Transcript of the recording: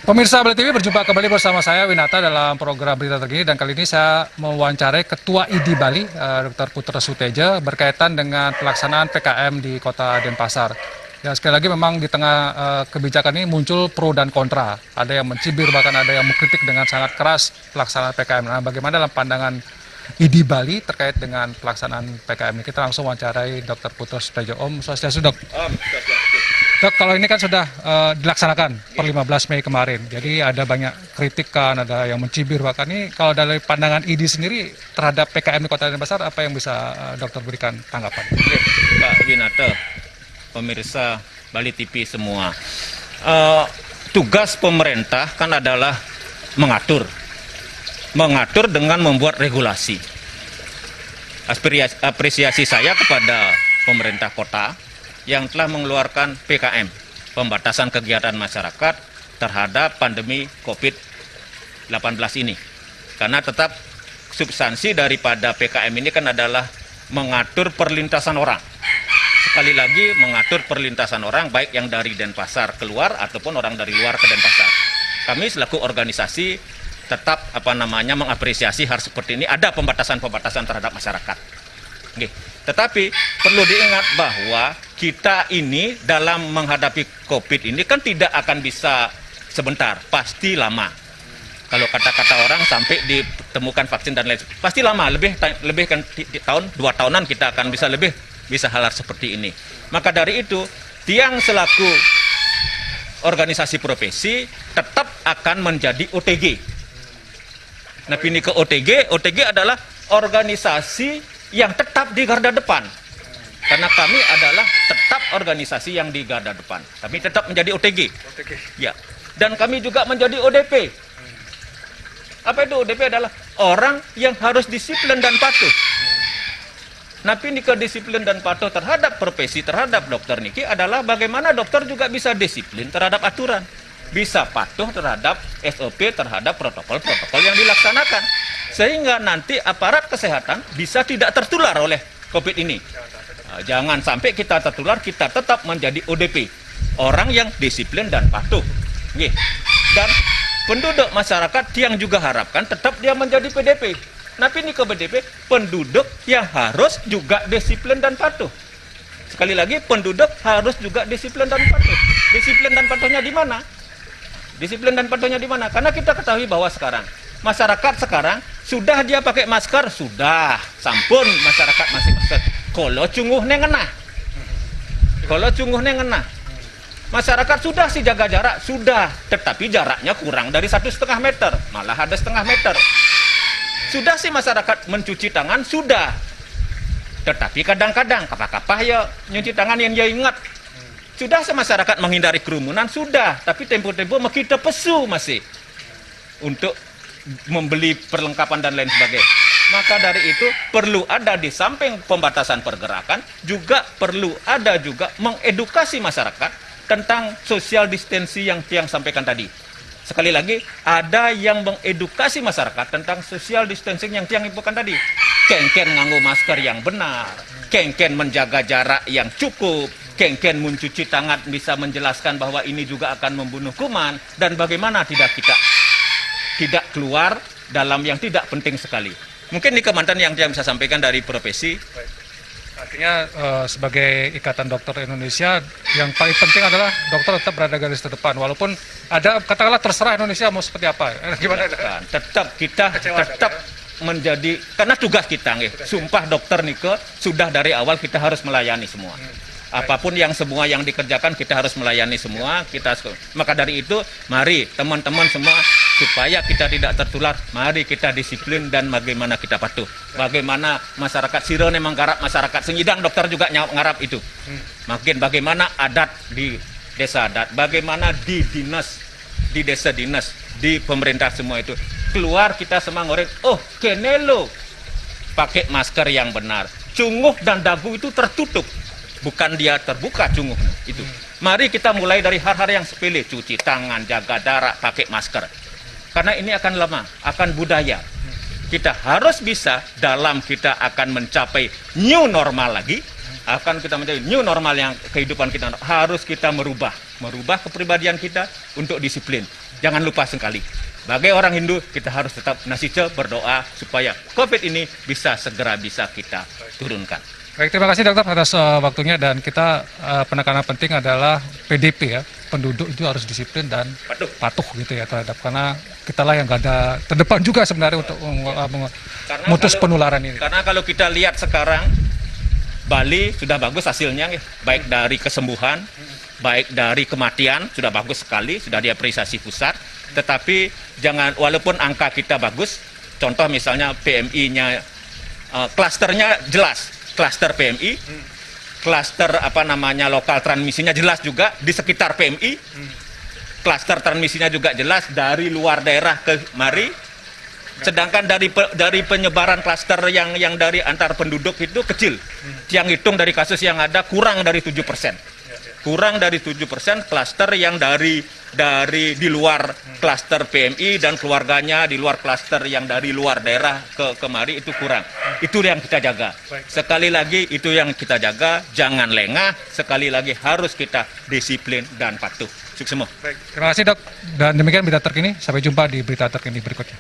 Pemirsa Bali TV, berjumpa kembali bersama saya Winata dalam program Berita Terkini, dan kali ini saya mewawancarai Ketua ID Bali, Dr. Putra Suteja, berkaitan dengan pelaksanaan PKM di Kota Denpasar. Ya, sekali lagi memang di tengah kebijakan ini muncul pro dan kontra. Ada yang mencibir, bahkan ada yang mengkritik dengan sangat keras pelaksanaan PKM. Nah, bagaimana dalam pandangan ID Bali terkait dengan pelaksanaan PKM ini? Kita langsung wawancarai Dr. Putra Suteja. Om Swastiastu, Dok. Dok, kalau ini kan sudah dilaksanakan per 15 Mei kemarin, jadi ada banyak kritikan, ada yang mencibir, bahkan ini kalau dari pandangan ID sendiri terhadap PKM di Kota Denpasar, apa yang bisa dokter berikan tanggapan? Oke, Pak Winata, pemirsa Bali TV semua, tugas pemerintah kan adalah mengatur dengan membuat regulasi. Apresiasi saya kepada pemerintah kota yang telah mengeluarkan PKM, pembatasan kegiatan masyarakat terhadap pandemi COVID-19 ini. Karena tetap substansi daripada PKM ini kan adalah mengatur perlintasan orang. Sekali lagi, mengatur perlintasan orang, baik yang dari Denpasar keluar ataupun orang dari luar ke Denpasar. Kami selaku organisasi tetap mengapresiasi hal seperti ini, ada pembatasan-pembatasan terhadap masyarakat. Oke. Tetapi perlu diingat bahwa kita ini dalam menghadapi COVID ini kan tidak akan bisa sebentar, pasti lama. Kalau kata-kata orang sampai ditemukan vaksin dan lain, pasti lama, lebih kan tahun, 2 tahunan kita akan bisa hal seperti ini. Maka dari itu, Tiang selaku organisasi profesi tetap akan menjadi OTG. Nah, ini ke OTG adalah organisasi yang tetap di garda depan. Karena kami adalah tetap organisasi yang di garda depan. Kami tetap menjadi OTG. Ya. Dan kami juga menjadi ODP. Apa itu ODP? Adalah orang yang harus disiplin dan patuh. Nah, ini kedisiplin dan patuh terhadap profesi, terhadap dokter niki adalah bagaimana dokter juga bisa disiplin terhadap aturan. Bisa patuh terhadap SOP, terhadap protokol-protokol yang dilaksanakan. Sehingga nanti aparat kesehatan bisa tidak tertular oleh COVID ini. Jangan sampai kita tertular, kita tetap menjadi ODP. Orang yang disiplin dan patuh. Dan penduduk masyarakat yang juga harapkan tetap dia menjadi PDP. Tapi ini ke PDP, penduduk yang harus juga disiplin dan patuh. Sekali lagi, penduduk harus juga disiplin dan patuh. Disiplin dan patuhnya di mana? Disiplin dan patuhnya di mana? Karena kita ketahui bahwa sekarang masyarakat sudah dia pakai masker, sudah sampun masyarakat masih masker. Kalau cunguhnya ngena, masyarakat sudah sih jaga jarak, sudah, tetapi jaraknya kurang dari 1,5 meter, malah ada 0,5 meter. Sudah sih masyarakat mencuci tangan, sudah, tetapi kadang-kadang kapah-kapah ya nyuci tangan yang dia ingat. Sudah sih masyarakat menghindari kerumunan, sudah, tapi tempo-tempo kita pesu masih untuk membeli perlengkapan dan lain sebagainya. Maka dari itu perlu ada di samping pembatasan pergerakan juga perlu ada juga mengedukasi masyarakat tentang social distancing yang Tiang sampaikan tadi. Sekali lagi, ada yang mengedukasi masyarakat tentang social distancing yang Tiang infokan tadi. Kengken nganggo masker yang benar, kengken menjaga jarak yang cukup, kengken mencuci tangan, bisa menjelaskan bahwa ini juga akan membunuh kuman, dan bagaimana tidak keluar dalam yang tidak penting sekali. Mungkin ini kemantan yang bisa sampaikan dari profesi. Baik. Artinya sebagai Ikatan Dokter Indonesia, yang paling penting adalah dokter tetap berada garis terdepan. Walaupun ada, katakanlah terserah Indonesia mau seperti apa. Gimana? Tetap kita tetap menjadi, karena tugas kita, sumpah dokter nike, sudah dari awal kita harus melayani semua. Apapun semua yang dikerjakan kita harus melayani semua. Maka dari itu, mari teman-teman semua, supaya kita tidak tertular, mari kita disiplin dan bagaimana kita patuh. Bagaimana masyarakat Sirone menggarap, masyarakat Sengidang dokter juga ngarap itu. Makin bagaimana adat di desa adat, bagaimana di dinas, di desa dinas, di pemerintah semua itu. Keluar kita semua ngorek, oh kenelo, pakai masker yang benar. Cunguh dan dagu itu tertutup. Bukan dia terbuka cunguhnya itu. Mari kita mulai dari hal-hal yang sepele, cuci tangan, jaga jarak, pakai masker. Karena ini akan lama, akan budaya. Kita harus bisa dalam kita akan mencapai new normal lagi, akan kita menjadi new normal yang kehidupan kita harus kita merubah kepribadian kita untuk disiplin. Jangan lupa sekali, sebagai orang Hindu kita harus tetap nasice berdoa supaya COVID ini bisa segera kita turunkan. Baik, terima kasih dokter atas waktunya, dan kita penekanan penting adalah PDP ya, penduduk itu harus disiplin dan patuh gitu ya terhadap, karena kita lah yang gak ada terdepan juga sebenarnya untuk memutus penularan ini. Karena kalau kita lihat sekarang Bali sudah bagus hasilnya, baik dari kesembuhan, baik dari kematian sudah bagus sekali, sudah diapresiasi pusat. Tetapi walaupun angka kita bagus, contoh misalnya PMI-nya, klasternya jelas, klaster PMI, klaster lokal transmisinya jelas juga di sekitar PMI, klaster transmisinya juga jelas dari luar daerah ke mari. Sedangkan dari penyebaran klaster yang dari antar penduduk itu kecil. Yang hitung dari kasus yang ada kurang dari 7%. Kurang dari 7% klaster yang dari di luar klaster PMI dan keluarganya di luar klaster yang dari luar daerah ke kemari itu kurang. Itu yang kita jaga. Sekali lagi itu yang kita jaga, jangan lengah. Sekali lagi harus kita disiplin dan patuh. Sukses semua. Terima kasih dok. Dan demikian berita terkini. Sampai jumpa di berita terkini berikutnya.